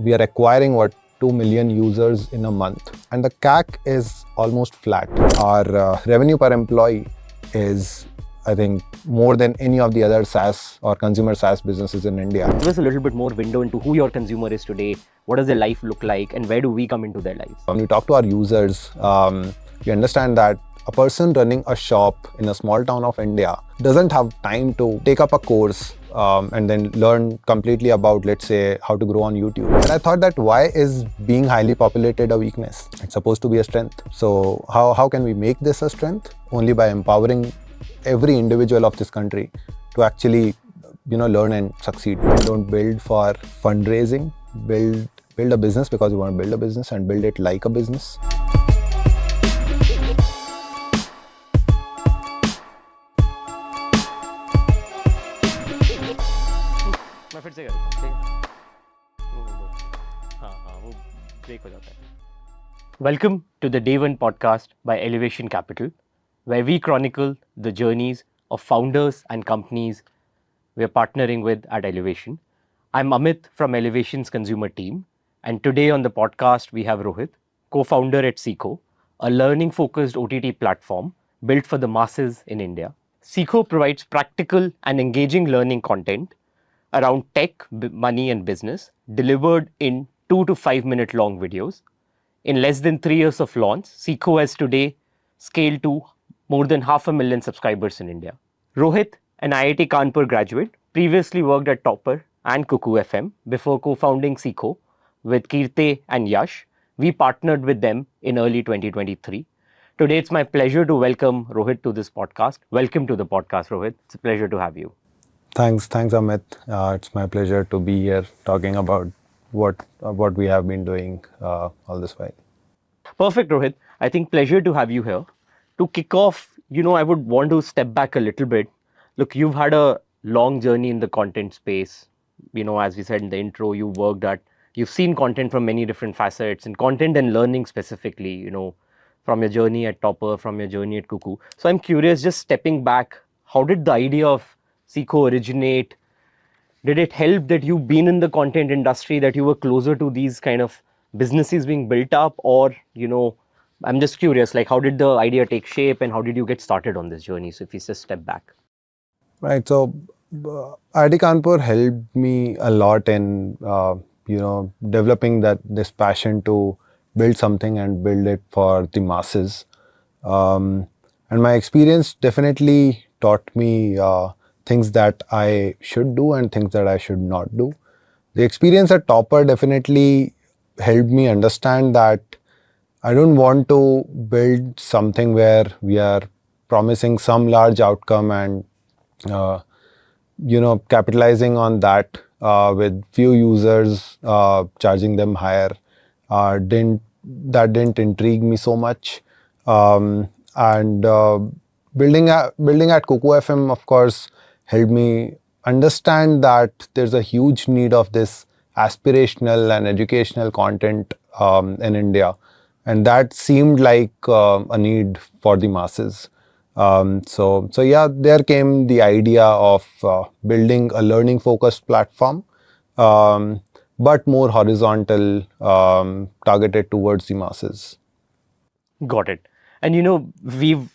we are acquiring 2 million users in a month, and the CAC is almost flat. Our revenue per employee is, I think, more than any of the other SaaS or consumer SaaS businesses in India. Give us a little bit more window into who your consumer is today, what does their life look like, and where do we come into their lives? When we talk to our users, we understand that a person running a shop in a small town of India doesn't have time to take up a course and then learn completely about, let's say, how to grow on YouTube. And I thought that why is being highly populated a weakness? It's supposed to be a strength. So how can we make this a strength? Only by empowering every individual of this country to actually, learn and succeed. We don't build for fundraising. Build a business because we want to build a business and build it like a business. Welcome to the Day One podcast by Elevation Capital, where we chronicle the journeys of founders and companies we are partnering with at Elevation. I'm Amit from Elevation's consumer team, and today on the podcast we have Rohit, co-founder at Seekho, a learning-focused OTT platform built for the masses in India. Seekho provides practical and engaging learning content around tech, money and business, delivered in 2 to 5 minute long videos. In less than 3 years of launch, Seekho has today scaled to more than 500,000 subscribers in India. Rohit, an IIT Kanpur graduate, previously worked at Topper and Cuckoo FM before co-founding Seekho with Kirte and Yash. We partnered with them in early 2023. Today, it's my pleasure to welcome Rohit to this podcast. Welcome to the podcast, Rohit. It's a pleasure to have you. Thanks, Amit. It's my pleasure to be here talking about what we have been doing all this while. Perfect, Rohit. I think pleasure to have you here. To kick off, I would want to step back a little bit. Look, you've had a long journey in the content space. As we said in the intro, you've seen content from many different facets, and content and learning specifically, from your journey at Topper, from your journey at Cuckoo. So I'm curious, just stepping back, how did the idea of Seekho originate? Did it help that you've been in the content industry, that you were closer to these kind of businesses being built up? Or, I'm just curious, like how did the idea take shape and how did you get started on this journey? So if you just step back. Right. So IIT Kanpur helped me a lot in, developing this passion to build something and build it for the masses. And my experience definitely taught me things that I should do and things that I should not do. The experience at Topper definitely helped me understand that I don't want to build something where we are promising some large outcome and capitalizing on that with few users, charging them higher. That didn't intrigue me so much. And building at Cuckoo FM, of course, helped me understand that there's a huge need of this aspirational and educational content in India. And that seemed like a need for the masses. So there came the idea of building a learning-focused platform, but more horizontal, targeted towards the masses. Got it. And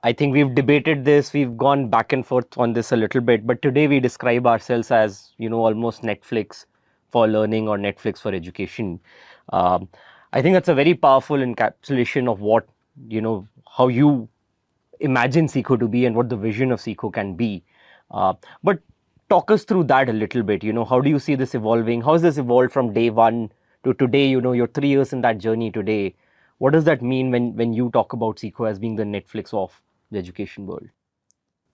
I think we've debated this, we've gone back and forth on this a little bit, but today we describe ourselves as, almost Netflix for learning or Netflix for education. I think that's a very powerful encapsulation of what, how you imagine Seekho to be and what the vision of Seekho can be. But talk us through that a little bit. How do you see this evolving? How has this evolved from day one to today? You're 3 years in that journey today. What does that mean when you talk about Seekho as being the Netflix of the education world?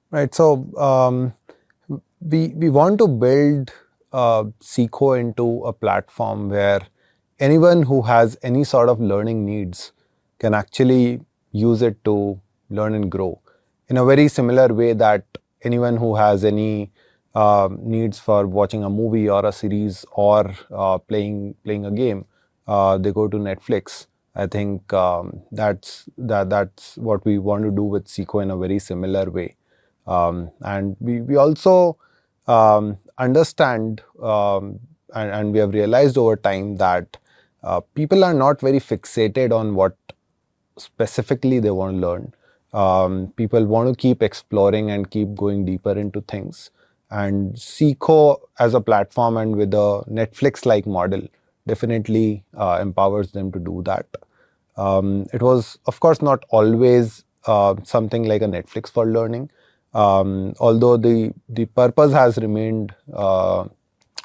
Right. So we want to build Seekho into a platform where anyone who has any sort of learning needs can actually use it to learn and grow in a very similar way that anyone who has any needs for watching a movie or a series or playing a game, they go to Netflix. I think that's what we want to do with Seekho in a very similar way. And we also understand and we have realized over time that people are not very fixated on what specifically they want to learn. People want to keep exploring and keep going deeper into things. And Seekho as a platform and with a Netflix-like model definitely empowers them to do that. It was, of course, not always something like a Netflix for learning, although the purpose has remained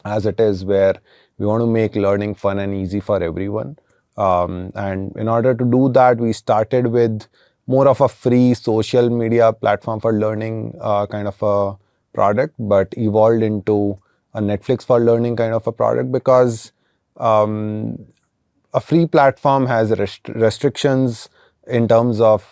as it is, where we want to make learning fun and easy for everyone. And in order to do that, we started with more of a free social media platform for learning kind of a product, but evolved into a Netflix for learning kind of a product because um, a free platform has restrictions in terms of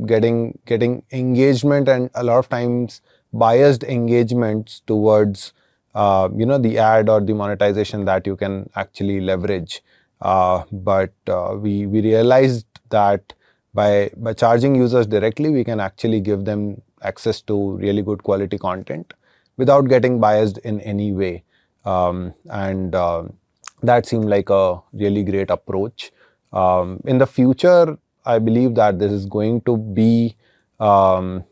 getting engagement, and a lot of times biased engagements towards the ad or the monetization that you can actually leverage. But we realized that by charging users directly, we can actually give them access to really good quality content without getting biased in any way. And That seemed like a really great approach. In the future, I believe that this is going to be um,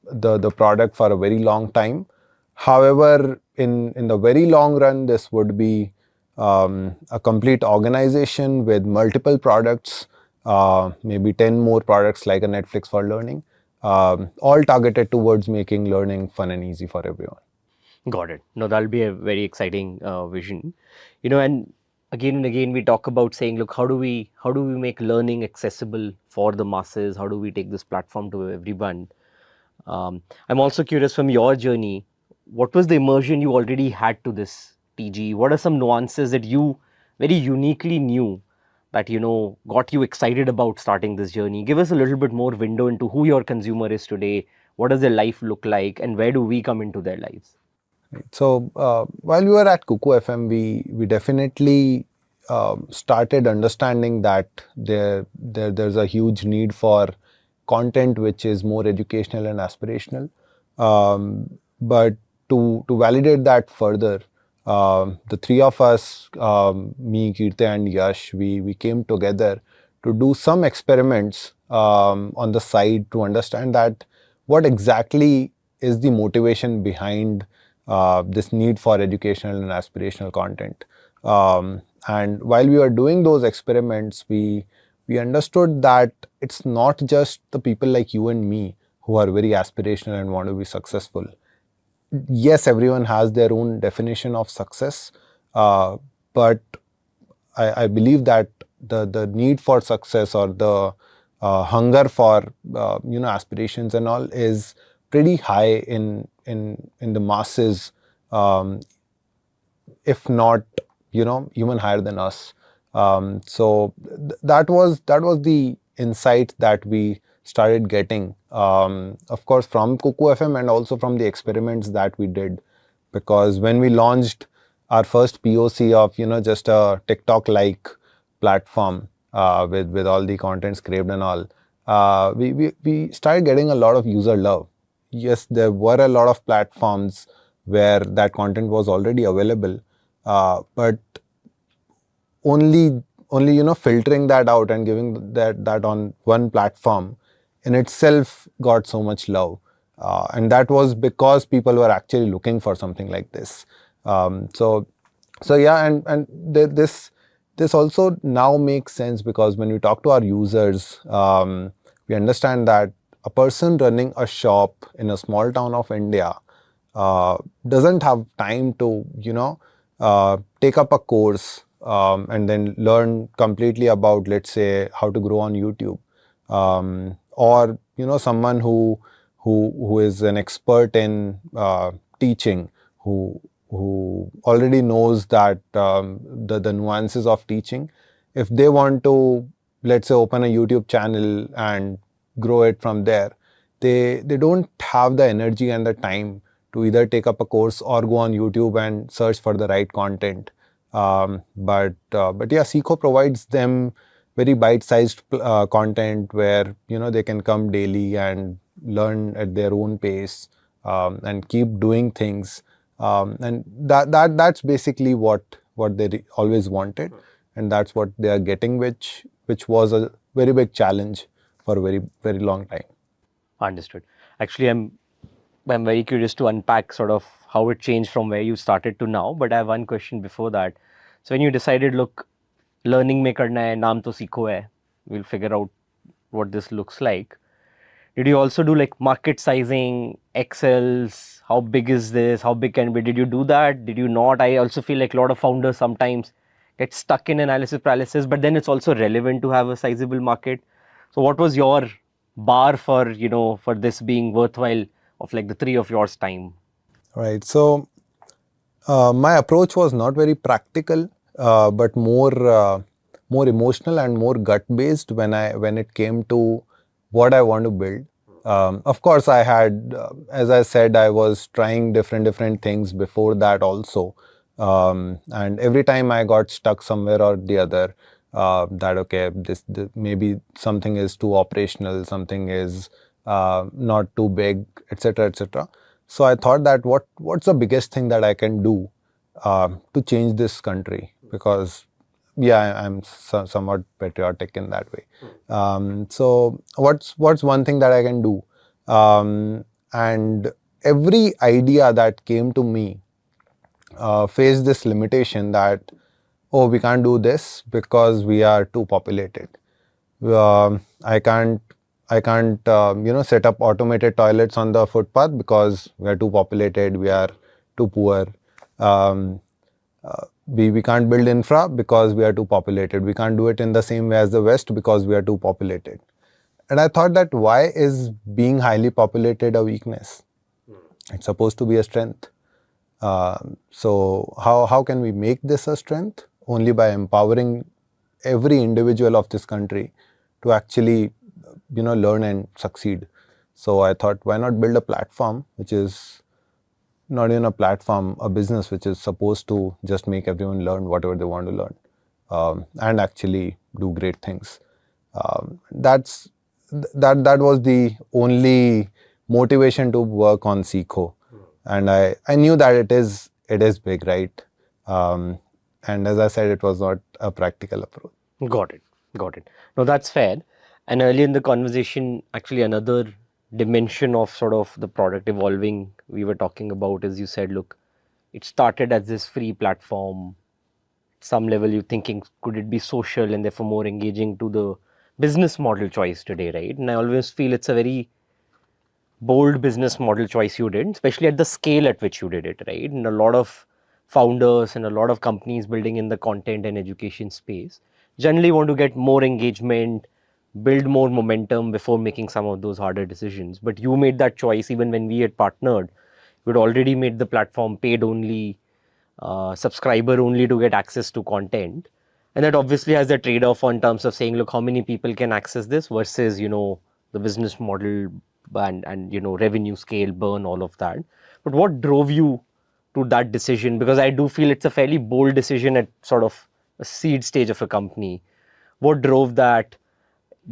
the product for a very long time. However, in the very long run, this would be a complete organization with multiple products, maybe 10 more products like a Netflix for learning, all targeted towards making learning fun and easy for everyone. Got it. No, that'll be a very exciting vision. And again we talk about saying, look, how do we make learning accessible for the masses? How do we take this platform to everyone? I'm also curious from your journey, what was the immersion you already had to this TG? What are some nuances that you very uniquely knew that got you excited about starting this journey? Give us a little bit more window into who your consumer is today. What does their life look like, and where do we come into their lives? So while we were at Cuckoo FM, we definitely started understanding that there's a huge need for content which is more educational and aspirational. But to validate that further, the three of us, me, Kirti, and Yash, we came together to do some experiments on the side to understand that what exactly is the motivation behind this need for educational and aspirational content. And while we were doing those experiments, we understood that it's not just the people like you and me who are very aspirational and want to be successful. Yes, everyone has their own definition of success, but I believe that the need for success or the hunger for aspirations and all is pretty high in the masses, um, if not even higher than us. That was the insight that we started getting, of course, from Cuckoo FM and also from the experiments that we did, because when we launched our first POC of just a TikTok like platform with all the content scraped and all, we started getting a lot of user love. Yes, there were a lot of platforms where that content was already available, but only filtering that out and giving that on one platform in itself got so much love, and that was because people were actually looking for something like this. So yeah, this also now makes sense, because when we talk to our users, we understand that a person running a shop in a small town of India doesn't have time to take up a course and then learn completely about, let's say, how to grow on YouTube, or someone who is an expert in teaching, who already knows that the nuances of teaching. If they want to, let's say, open a YouTube channel and grow it from there, they don't have the energy and the time to either take up a course or go on YouTube and search for the right content. But yeah, Seekho provides them very bite-sized content where they can come daily and learn at their own pace, and keep doing things And that's basically what they always wanted, and that's what they are getting, which was a very big challenge for a very very long time. Understood. Actually, I'm very curious to unpack sort of how it changed from where you started to now. But I have one question before that. So when you decided, look, learning में करना है, नाम तो सीखो है, we'll figure out what this looks like. Did you also do like market sizing, Excels? How big is this? How big can it be? Did you do that? Did you not? I also feel like a lot of founders sometimes get stuck in analysis paralysis, but then it's also relevant to have a sizable market. So what was your bar for, for this being worthwhile of like the three of yours time? Right. So my approach was not very practical, but more emotional and more gut based when it came to what I want to build. Of course, I had, as I said, I was trying different things before that also, and every time I got stuck somewhere or the other. That okay, this maybe something is too operational, something is not too big, etc., etc. So I thought that what's the biggest thing that I can do to change this country, because yeah, I'm somewhat patriotic in that way. So what's one thing that I can do? And every idea that came to me faced this limitation that, oh, we can't do this because we are too populated. I can't set up automated toilets on the footpath because we are too populated, we are too poor. Um, we can't build infra because we are too populated. We can't do it in the same way as the West because we are too populated. And I thought that why is being highly populated a weakness? It's supposed to be a strength. So how can we make this a strength? Only by empowering every individual of this country to actually learn and succeed. So I thought, why not build a platform which is not even a platform, a business which is supposed to just make everyone learn whatever they want to learn, and actually do great things. That was the only motivation to work on Seekho, and I knew that it is big, right? And as I said, it was not a practical approach. Got it. Got it. No, that's fair. And early in the conversation, actually, another dimension of sort of the product evolving we were talking about is you said, look, it started as this free platform. Some level you're thinking, could it be social and therefore more engaging to the business model choice today, right? And I always feel it's a very bold business model choice you did, especially at the scale at which you did it, right? And a lot of founders and a lot of companies building in the content and education space generally want to get more engagement, build more momentum before making some of those harder decisions. But you made that choice even when we had partnered. We'd already made the platform paid only, subscriber only to get access to content. And that obviously has a trade off in terms of saying, look, how many people can access this versus, the business model and revenue scale, burn, all of that. But what drove you to that decision? Because I do feel it's a fairly bold decision at sort of a seed stage of a company. What drove that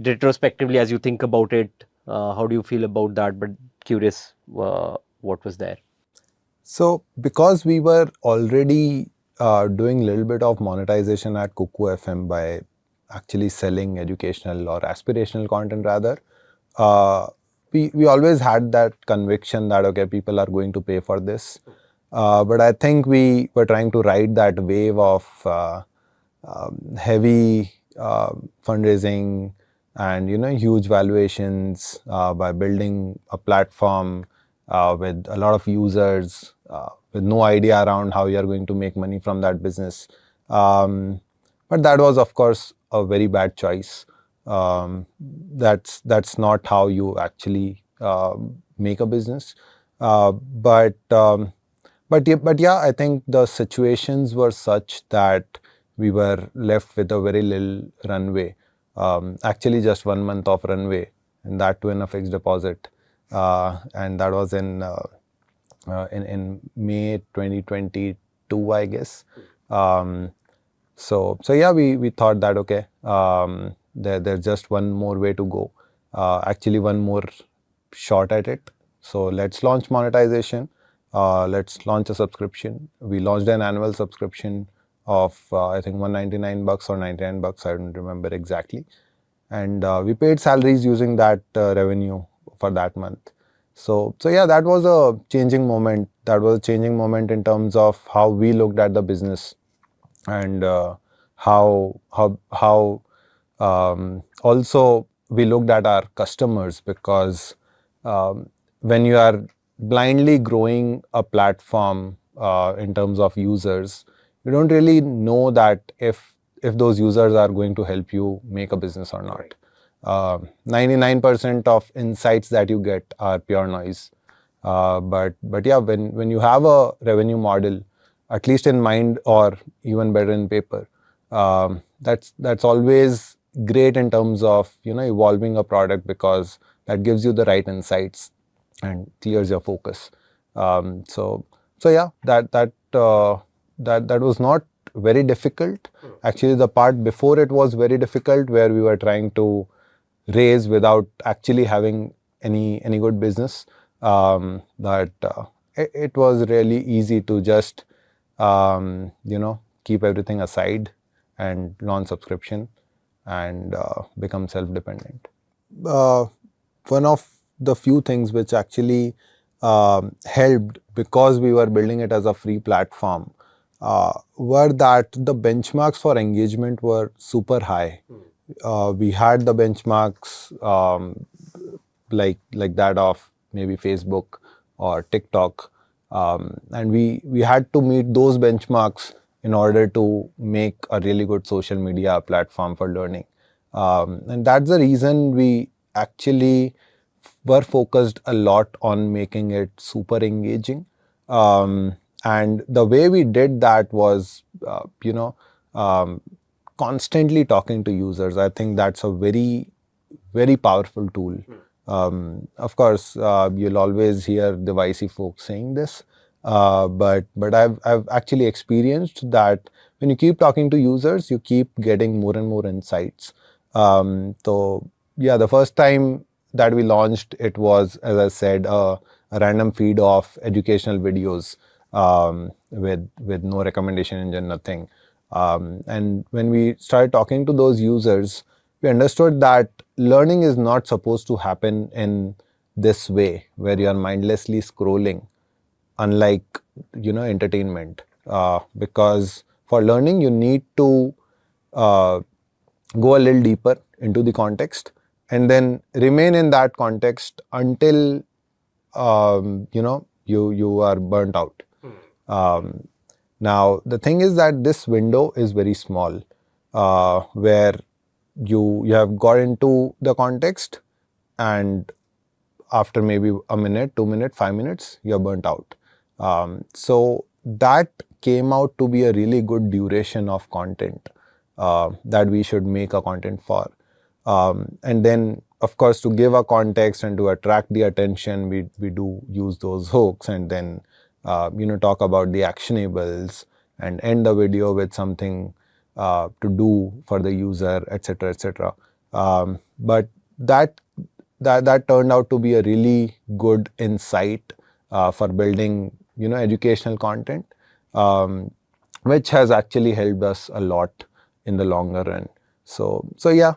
retrospectively as you think about it? How do you feel about that? But curious, what was there? So because we were already doing a little bit of monetization at Cuckoo FM by actually selling educational or aspirational content rather, we always had that conviction that okay, people are going to pay for this. But I think we were trying to ride that wave of heavy fundraising and huge valuations by building a platform with a lot of users, with no idea around how you are going to make money from that business. But that was, of course, a very bad choice. That's not how you actually make a business. But yeah, I think the situations were such that we were left with a very little runway. Actually, just 1 month of runway, and that too in a fixed deposit. And that was in May 2022, I guess. So yeah, we thought that okay, there's just one more way to go. Actually, one more shot at it. So let's launch monetization. let's launch a subscription. We launched an annual subscription of I think $199 or $99. I don't remember exactly, and we paid salaries using that revenue for that month. So yeah, that was a changing moment. That was a changing moment in terms of how we looked at the business, and how also we looked at our customers, because when you are blindly growing a platform in terms of users, you don't really know that if those users are going to help you make a business or not. 99% of insights that you get are pure noise. But yeah, when you have a revenue model, at least in mind or even better in paper, that's always great in terms of evolving a product, because that gives you the right insights and clears your focus. So yeah, that was not very difficult. Actually, the part before it was very difficult, where we were trying to raise without actually having any good business. But it was really easy to just keep everything aside and launch subscription and become self-dependent. Uh, One of the few things which actually helped, because we were building it as a free platform, were that the benchmarks for engagement were super high. We had the benchmarks like that of maybe Facebook or TikTok, and we had to meet those benchmarks in order to make a really good social media platform for learning. And that's the reason we actually were focused a lot on making it super engaging. And the way we did that was, constantly talking to users. I think that's a very, very powerful tool. Of course, you'll always hear the YC folks saying this, but I've actually experienced that when you keep talking to users, you keep getting more and more insights. So yeah, the first time that we launched it was, as I said, a random feed of educational videos, with no recommendation engine, nothing. And when we started talking to those users, we understood that learning is not supposed to happen in this way, where you are mindlessly scrolling, unlike entertainment. Because for learning, you need to uh, go a little deeper into the context, and then remain in that context until you are burnt out. Um, Now the thing is that this window is very small, where you have got into the context, and after maybe a minute, 2 minutes, 5 minutes, you're burnt out. So that came out to be a really good duration of content that we should make a content for. And then, of course, to give a context and to attract the attention, we do use those hooks, and then talk about the actionables and end the video with something to do for the user, etc., etc. But that turned out to be a really good insight for building educational content, which has actually helped us a lot in the longer run. So yeah,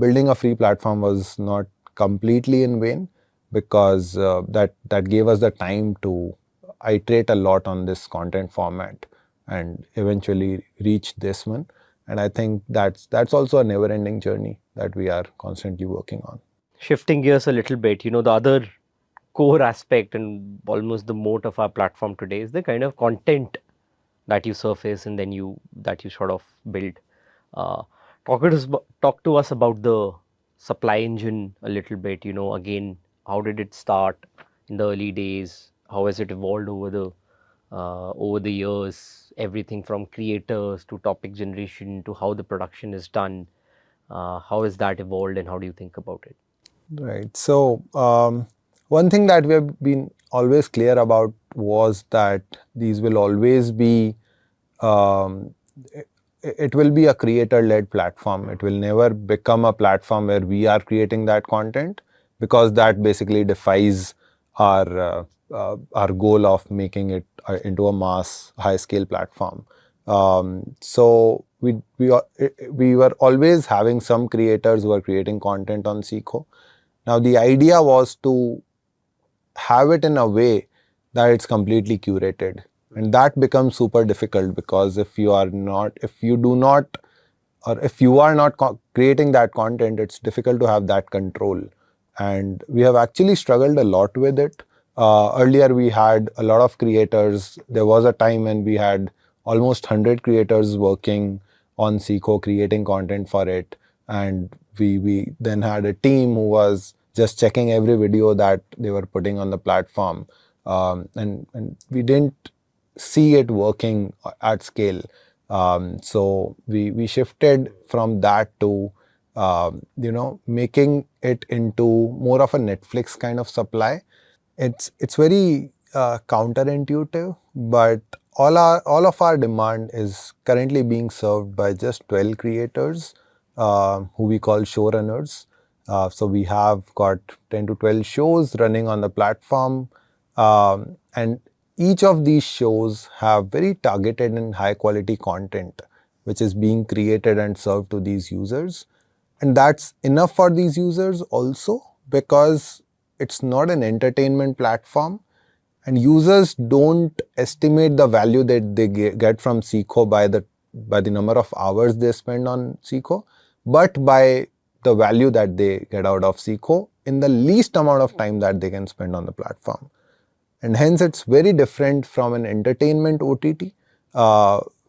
building a free platform was not completely in vain, because that gave us the time to iterate a lot on this content format and eventually reach this one. And I think that's also a never-ending journey that we are constantly working on. Shifting gears a little bit, the other core aspect and almost the moat of our platform today is the kind of content that you surface and then you sort of build. Uh, talk to us about the supply engine a little bit. Again, how did it start in the early days? How has it evolved over the years? Everything from creators to topic generation to how the production is done. How has that evolved, and how do you think about it? Right. So one thing that we have been always clear about was that these will always be, um, it will be a creator-led platform. It will never become a platform where we are creating that content, because that basically defies our our goal of making it into a mass, high-scale platform. So we were always having some creators who were creating content on Seekho. Now the idea was to have it in a way that it's completely curated, and that becomes super difficult because if you do not, or if you are not creating that content, it's difficult to have that control. And we have actually struggled a lot with it. Earlier we had a lot of creators. There was a time when we had almost 100 creators working on Seekho, creating content for it, and we then had a team who was just checking every video that they were putting on the platform, and we didn't see it working at scale. So we shifted from that to making it into more of a Netflix kind of supply. It's very counterintuitive, but all of our demand is currently being served by just 12 creators, who we call showrunners. So we have got 10 to 12 shows running on the platform, and each of these shows have very targeted and high quality content which is being created and served to these users. And that's enough for these users also, because it's not an entertainment platform, and users don't estimate the value that they get from Seekho by the number of hours they spend on Seekho, but by the value that they get out of Seekho in the least amount of time that they can spend on the platform. And hence it's very different from an entertainment OTT,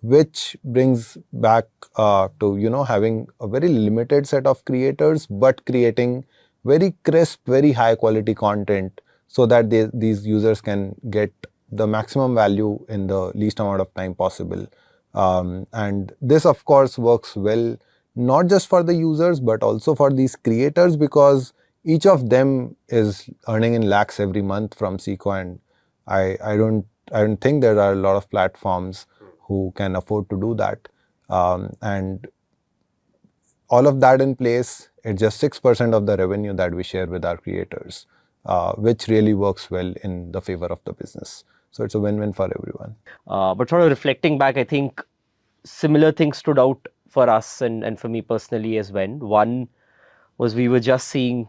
which brings back to having a very limited set of creators but creating very crisp, very high quality content so that these users can get the maximum value in the least amount of time possible. And this of course works well not just for the users but also for these creators, because each of them is earning in lakhs every month from Seekho, and I don't think there are a lot of platforms who can afford to do that. And all of that in place, it's just 6% of the revenue that we share with our creators, which really works well in the favor of the business. So it's a win-win for everyone. But sort of reflecting back, I think similar things stood out for us and for me personally as well. One was we were just seeing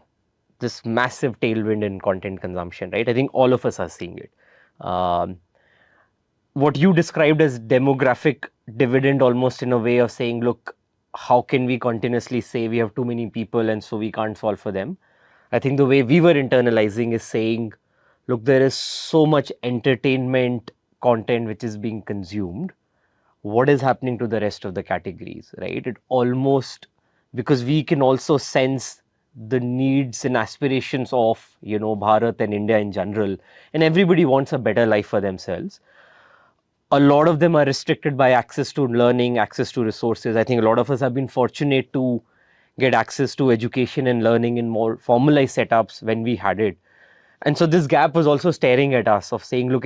this massive tailwind in content consumption, right? I think all of us are seeing it. What you described as demographic dividend, almost in a way of saying, look, how can we continuously say we have too many people and so we can't solve for them? I think the way we were internalizing is saying, look, there is so much entertainment content which is being consumed. What is happening to the rest of the categories, right? It almost, because we can also sense the needs and aspirations of, Bharat and India in general, and everybody wants a better life for themselves. A lot of them are restricted by access to learning, access to resources. I think a lot of us have been fortunate to get access to education and learning in more formalized setups when we had it. And so this gap was also staring at us of saying, look,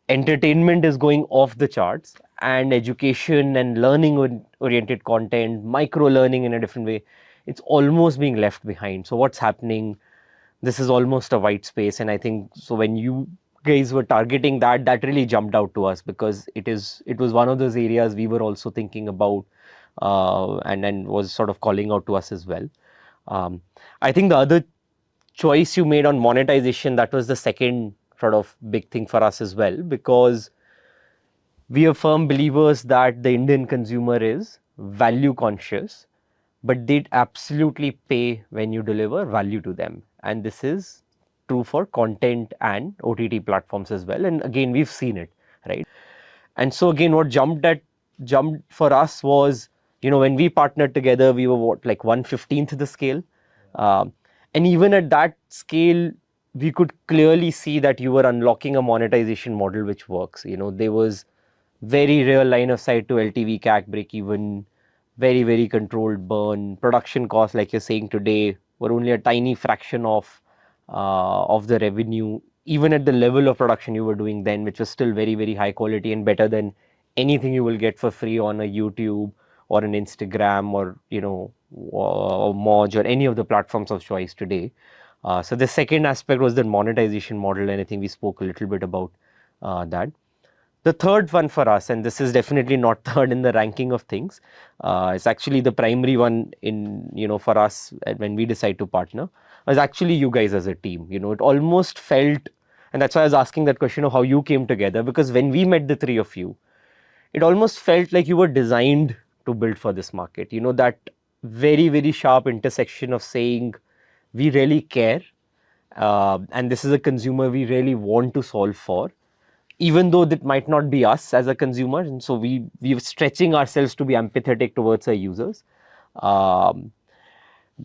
entertainment is going off the charts, and education and learning oriented content, micro learning in a different way, it's almost being left behind. So what's happening? This is almost a white space. And I think so when you guys were targeting that, that really jumped out to us, because it was one of those areas we were also thinking about, and then was sort of calling out to us as well. I think the other choice you made on monetization, that was the second sort of big thing for us as well, because we are firm believers that the Indian consumer is value conscious, but they'd absolutely pay when you deliver value to them. And this is true for content and OTT platforms as well. And again, we've seen it, right? And so again, what jumped for us was, when we partnered together, we were like 1/15th the scale. And even at that scale, we could clearly see that you were unlocking a monetization model which works. There was very real line of sight to LTV CAC break even, very, very controlled burn. Production costs, like you're saying today, were only a tiny fraction of the revenue, even at the level of production you were doing then, which was still very, very high quality and better than anything you will get for free on a YouTube or an Instagram or, or Moj or any of the platforms of choice today. So the second aspect was the monetization model, and I think we spoke a little bit about that. The third one for us, and this is definitely not third in the ranking of things, it's actually the primary one in, for us when we decide to partner, was actually you guys as a team. It almost felt, and that's why I was asking that question of how you came together, because when we met the three of you, it almost felt like you were designed to build for this market. That very, very sharp intersection of saying, we really care, and this is a consumer we really want to solve for, even though that might not be us as a consumer. And so we're stretching ourselves to be empathetic towards our users. Um,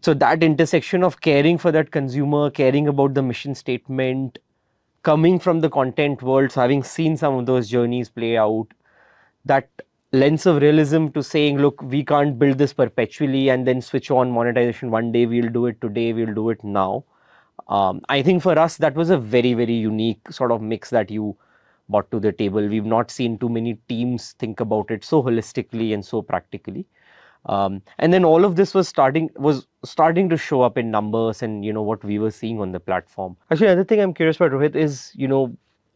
so that intersection of caring for that consumer, caring about the mission statement, coming from the content world, so having seen some of those journeys play out, that lens of realism to saying, look, we can't build this perpetually and then switch on monetization one day. We'll do it today, we'll do it now. I think for us, that was a very, very unique sort of mix that you brought to the table. We've not seen too many teams think about it so holistically and so practically. And then all of this was starting to show up in numbers and what we were seeing on the platform. Actually, another thing I'm curious about, Rohit, is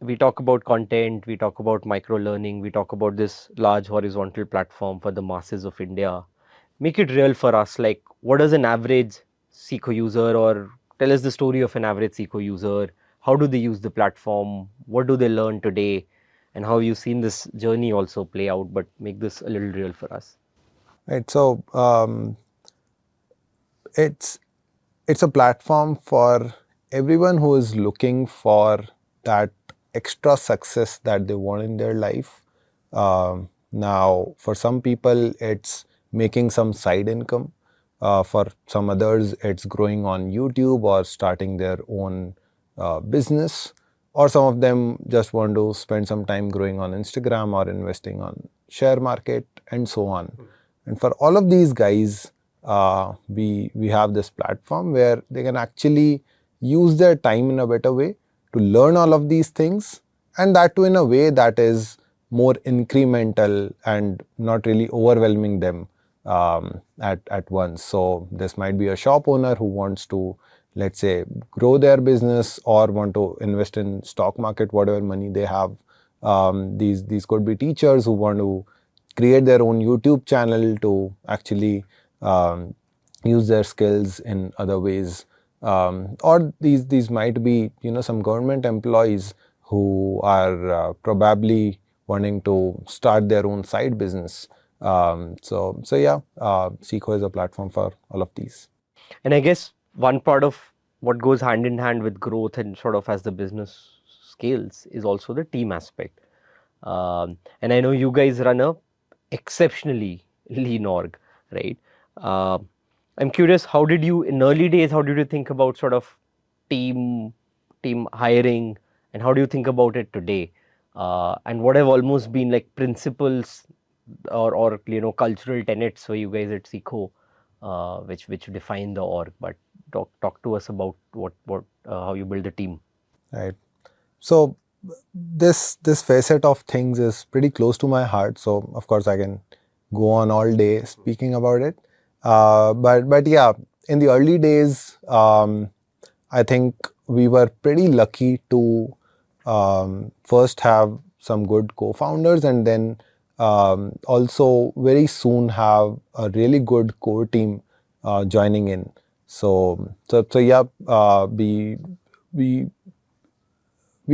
we talk about content, we talk about micro learning, we talk about this large horizontal platform for the masses of India. Make it real for us. Like, what does an average Seekho user, or tell us the story of an average Seekho user? How do they use the platform? What do they learn today? And how have you seen this journey also play out? But make this a little real for us. Right. So it's a platform for everyone who is looking for that extra success that they want in their life. Now, for some people, it's making some side income. For some others, it's growing on YouTube or starting their own business. Or some of them just want to spend some time growing on Instagram or investing on share market and so on. And for all of these guys, we have this platform where they can actually use their time in a better way to learn all of these things, and that too in a way that is more incremental and not really overwhelming them at once. So this might be a shop owner who wants to, let's say, grow their business or want to invest in stock market, whatever money they have. These could be teachers who want to create their own YouTube channel to actually use their skills in other ways. Or these might be some government employees who are probably wanting to start their own side business. So yeah, Seekho is a platform for all of these. And I guess one part of what goes hand in hand with growth and sort of as the business scales is also the team aspect. And I know you guys run a exceptionally lean org, right? I'm curious, how did you, in early days, how did you think about sort of team hiring, and how do you think about it today? And what have almost been like principles or cultural tenets for you guys at Seekho, which define the org? But talk to us about what how you build the team. Right. So this facet of things is pretty close to my heart. So of course I can go on all day speaking about it. But yeah, in the early days, I think we were pretty lucky to first have some good co-founders, and then also very soon have a really good core team joining in. So yeah, we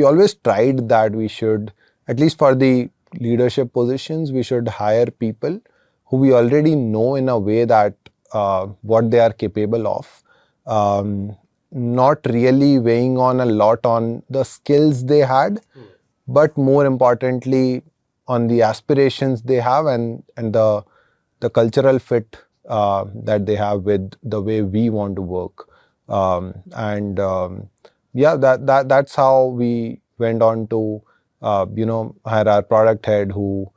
always tried that we should, at least for the leadership positions, we should hire people who we already know in a way that what they are capable of. Not really weighing on a lot on the skills they had, but more importantly on the aspirations they have and the cultural fit that they have with the way we want to work. Yeah, that's how we went on to hire our product head who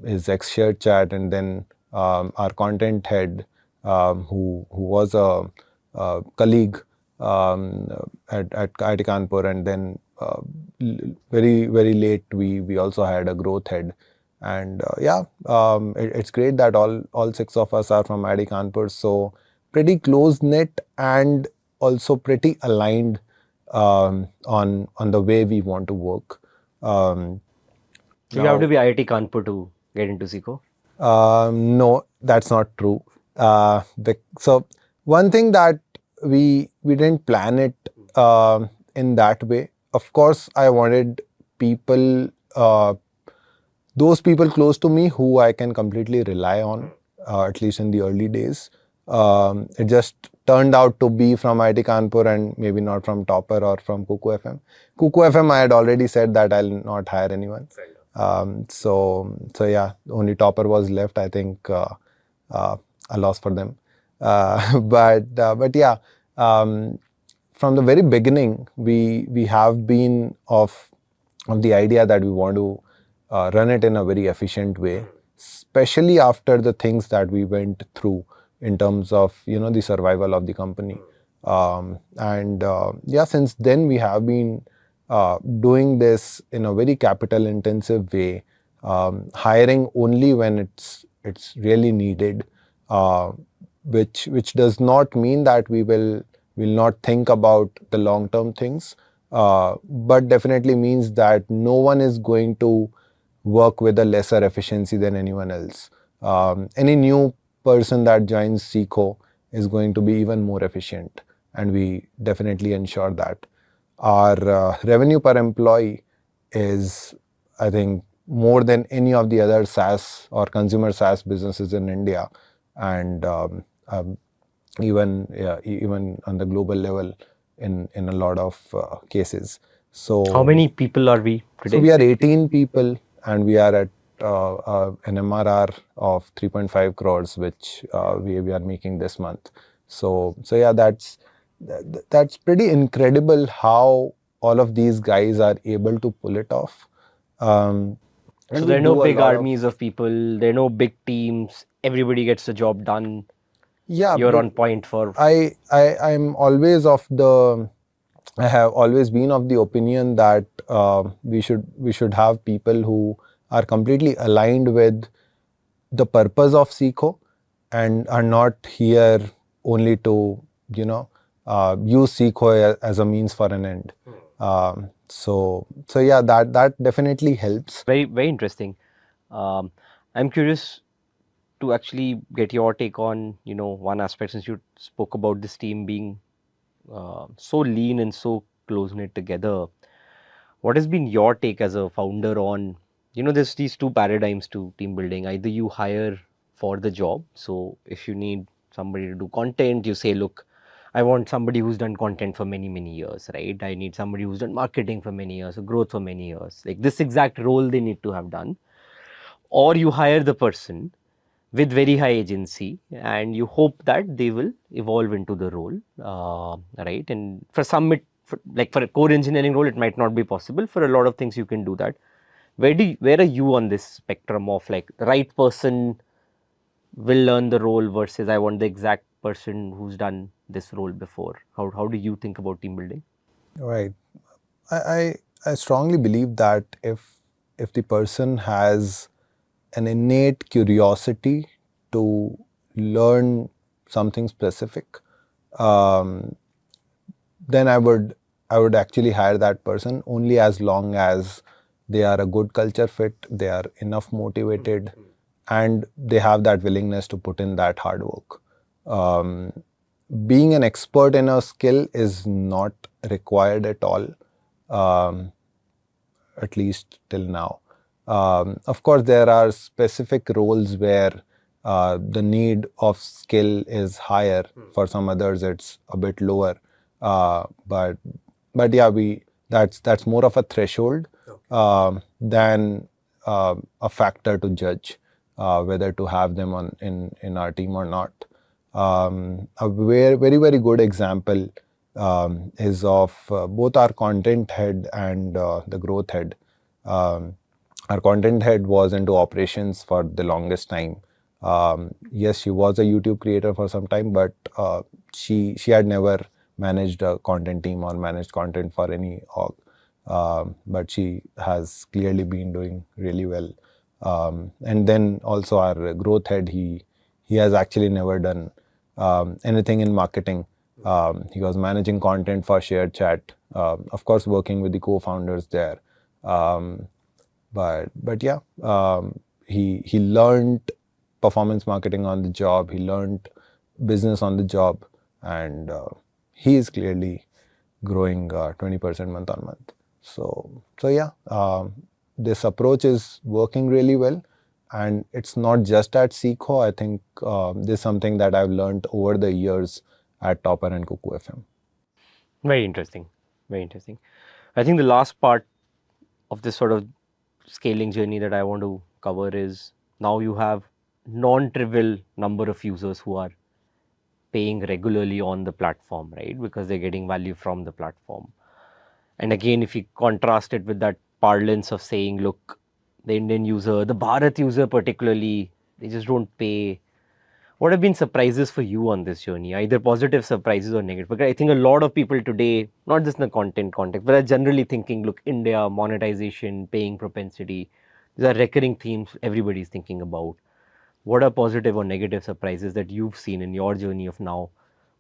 is ex ShareChat, and then our content head who was a colleague at IIT Kanpur, and then very very late we also had a growth head. And yeah, it's great that all six of us are from IIT Kanpur, so pretty close knit, and also pretty aligned on the way we want to work. So you have to be IIT Kanpur to get into Seekho. No, that's not true. So one thing that we didn't plan it in that way. Of course, I wanted people, those people close to me who I can completely rely on, at least in the early days. It just turned out to be from IIT Kanpur and maybe not from Topper or from Kuku FM. Kuku FM, I had already said that I'll not hire anyone. So yeah, only Topper was left. I think a loss for them. But yeah, from the very beginning, we have been of the idea that we want to run it in a very efficient way, especially after the things that we went through in terms of the survival of the company. And yeah, since then we have been doing this in a very capital intensive way, hiring only when it's really needed, which does not mean that we will not think about the long term things, but definitely means that no one is going to work with a lesser efficiency than anyone else. Any new person that joins Seekho is going to be even more efficient, and we definitely ensure that. Our revenue per employee is, I think, more than any of the other SaaS or consumer SaaS businesses in India, and even on the global level in a lot of cases. So How many people are we today? so we are 18 people, and we are at an MRR of 3.5 crores, which we are making this month. So yeah, that's pretty incredible how all of these guys are able to pull it off. And So we there are no do a big lot armies of people. There are no big teams. Everybody gets the job done. Yeah, You're on point for. I'm always of the. I have always been of the opinion that we should have people who are completely aligned with the purpose of Seekho and are not here only to use Seekho as a means for an end. So yeah, that definitely helps. Very, very interesting. I'm curious to actually get your take on, one aspect, since you spoke about this team being so lean and so close knit together. What has been your take as a founder on, there's these two paradigms to team building. Either you hire for the job. So if you need somebody to do content, you say, look, I want somebody who's done content for many, many years, right? I need somebody who's done marketing for many years, or growth for many years. Like this exact role they need to have done. Or you hire the person with very high agency and you hope that they will evolve into the role, right? And for some, like for a core engineering role, it might not be possible. For a lot of things, you can do that. Where are you on this spectrum of like the right person will learn the role versus I want the exact person who's done this role before? How do you think about team building? Right. I strongly believe that if the person has an innate curiosity to learn something specific, um, then I would actually hire that person only as long as they are a good culture fit, they are enough motivated, and they have that willingness to put in that hard work. Um, Being an expert in a skill is not required at all, um, at least till now. Of course, there are specific roles where the need of skill is higher. For some others, it's a bit lower. But yeah, that's more of a threshold than a factor to judge whether to have them in our team or not. A very very good example is of both our content head and the growth head. Um, our content head was into operations for the longest time. Yes, she was a YouTube creator for some time, but she had never managed a content team or managed content for any org. But she has clearly been doing really well. And then also our growth head, he has actually never done anything in marketing. He was managing content for Shared Chat, of course, working with the co-founders there. Um, but yeah, he learned performance marketing on the job. He learned business on the job, and he is clearly growing 20% month on month. So yeah, this approach is working really well, and it's not just at Seekho. I think this is something that I've learned over the years at Topper and Cuckoo FM. Very interesting. Very interesting. I think the last part of this sort of scaling journey that I want to cover is now you have non-trivial number of users who are paying regularly on the platform, right? Because they're getting value from the platform. And again, if you contrast it with that parlance of saying, look, the Indian user, the Bharat user particularly, they just don't pay. What have been surprises for you on this journey, either positive surprises or negative? Because I think a lot of people today, not just in the content context, but are generally thinking, look, India, monetization, paying propensity, these are recurring themes everybody's thinking about. What are positive or negative surprises that you've seen in your journey of now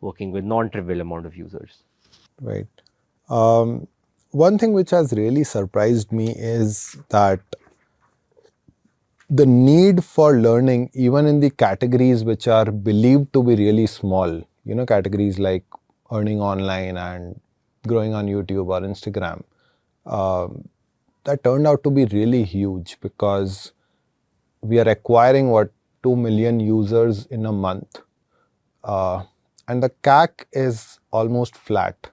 working with non-trivial amount of users? Right. One thing which has really surprised me is that the need for learning, even in the categories which are believed to be really small, categories like earning online and growing on YouTube or Instagram, that turned out to be really huge because we are acquiring 2 million users in a month, uh, and the CAC is almost flat.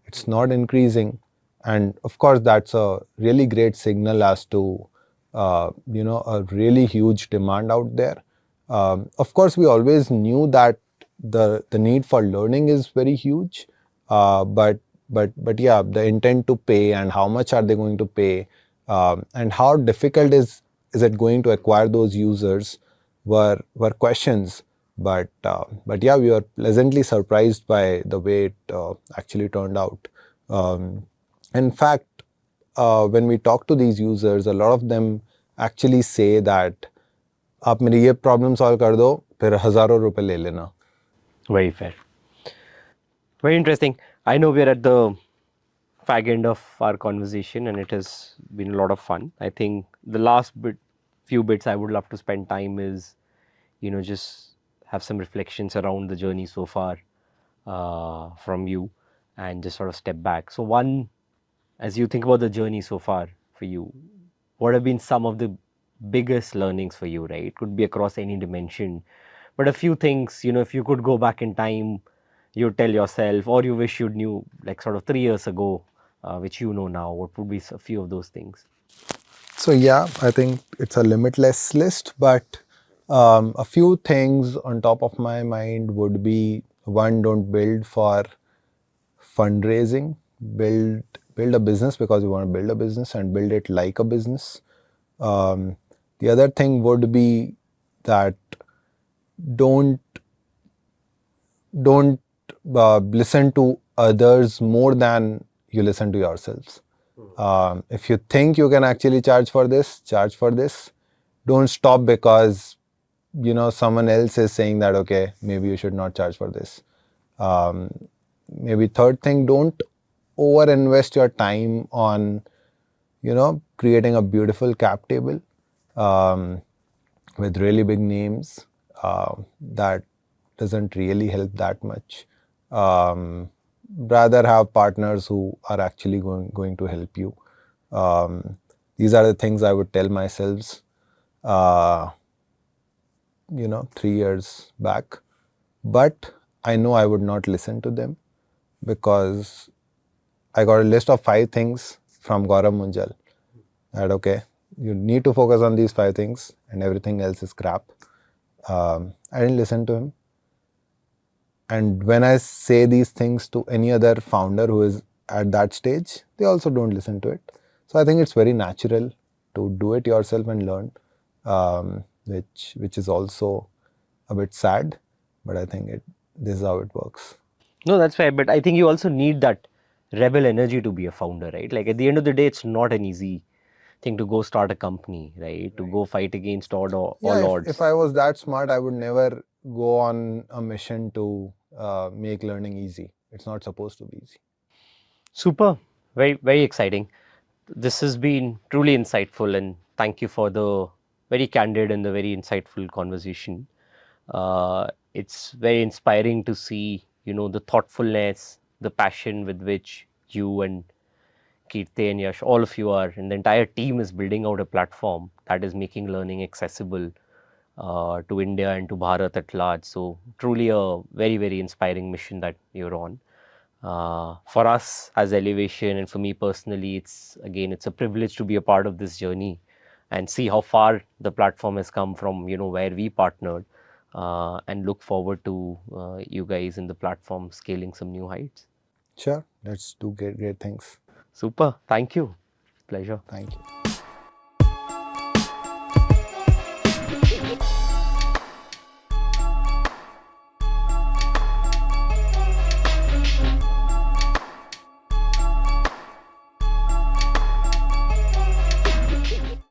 It's not increasing, and of course that's a really great signal as to a really huge demand out there. Of course, we always knew that the need for learning is very huge, but yeah, the intent to pay and how much are they going to pay, and how difficult is it going to acquire those users were questions. But yeah, we were pleasantly surprised by the way it actually turned out. In fact, when we talk to these users, a lot of them actually say that आप मेरी ये problem solve कर दो फिर हजारों रुपए ले लेना. Very fair. Very interesting. I know we're at the fag end of our conversation and it has been a lot of fun. I think the last few bits I would love to spend time is, just have some reflections around the journey so far from you and just sort of step back. So, one, as you think about the journey so far for you, what have been some of the biggest learnings for you, right? It could be across any dimension, but a few things, if you could go back in time, you tell yourself, or you wish you knew, like sort of 3 years ago, which you know now, what would be a few of those things? So yeah, I think it's a limitless list, but a few things on top of my mind would be: one, don't build for fundraising. Build a business because you want to build a business and build it like a business. Um, the other thing would be that don't don't listen to others more than you listen to yourselves. If you think you can actually charge for this, charge for this. Don't stop because someone else is saying that okay, maybe you should not charge for this. Um, Maybe third thing, don't over invest your time on creating a beautiful cap table with really big names. That doesn't really help that much. Rather have partners who are actually going to help you. These are the things I would tell myself uh, 3 years back, but I know I would not listen to them because I got a list of 5 things from Gaurav Munjal that okay, you need to focus on these 5 things and everything else is crap. I didn't listen to him. And when I say these things to any other founder who is at that stage, they also don't listen to it. So I think it's very natural to do it yourself and learn, which is also a bit sad, but I think this is how it works. No, that's fair. But I think you also need that rebel energy to be a founder, right? Like at the end of the day, it's not an easy thing to go start a company, right? To go fight against Yeah, all if odds. I was that smart, I would never go on a mission to make learning easy. It's not supposed to be easy. Super. Very, very exciting. This has been truly insightful, and thank you for the very candid and the very insightful conversation. It's very inspiring to see, the thoughtfulness, the passion with which you and Kirti and Yash, all of you are, and the entire team is building out a platform that is making learning accessible to India and to Bharat at large. So, truly a very, very inspiring mission that you're on. For us as Elevation, and for me personally, it's a privilege to be a part of this journey and see how far the platform has come from, where we partnered, and look forward to you guys in the platform scaling some new heights. Sure, let's do great things. Super. Thank you. Pleasure. Thank you.